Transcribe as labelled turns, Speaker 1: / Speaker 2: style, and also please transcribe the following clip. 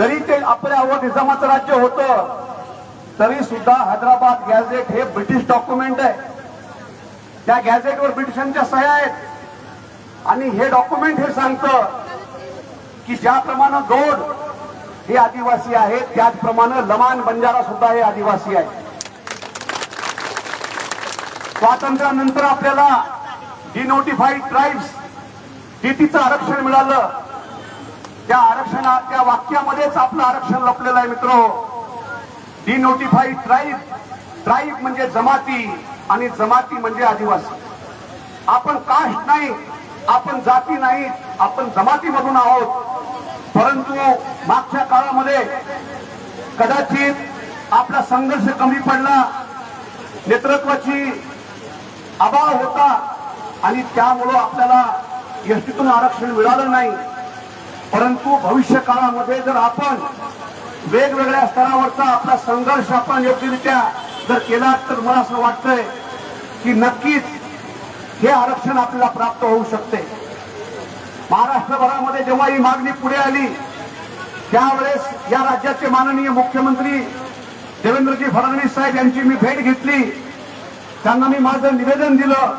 Speaker 1: जरी ते आपल्यावर निजामाचं राज्य होतं तरी सुद्धा हैदराबाद गॅझेट हे ब्रिटिश डॉक्युमेंट आहे. त्या गॅझेटवर ब्रिटिशांच्या सह्या आहेत आणि हे डॉक्युमेंट हे सांगतं की ज्याप्रमाणे गौड हे आदिवासी आहेत त्याचप्रमाणे लमाण बंजारा सुद्धा हे आदिवासी आहेत. स्वातंत्र्यानंतर आपल्याला डिनोटिफाईड ट्राईब्स डीटीचं आरक्षण मिळालं. त्या वाक्यामध्येच आपलं आरक्षण लपलेलं आहे मित्र. डिनोटिफाईड ट्राईब म्हणजे जमाती आणि जमाती म्हणजे आदिवासी. आपण कास्ट नाही, आपण जाती नाही, आपण जमातीमधून आहोत. परंतु मागच्या काळामध्ये कदाचित आपला संघर्ष कमी पडला, नेतृत्वाची अभाव होता आणि त्यामुळं आपल्याला एसटीतून आरक्षण मिळालं नाही. परंतु भविष्य काळामध्ये जर आपण वेगवेगळ्या स्तरावरचा आपला संघर्ष आपण योग्यरित्या जर केला तर मला असं वाटतंय की नक्कीच हे आरक्षण आपल्याला प्राप्त होऊ शकते. महाराष्ट्रभरामध्ये जेव्हा ही मागणी पुढे आली त्यावेळेस या राज्याचे माननीय मुख्यमंत्री देवेंद्रजी फडणवीस साहेब यांची मी भेट घेतली. त्यांना मी माझं निवेदन दिलं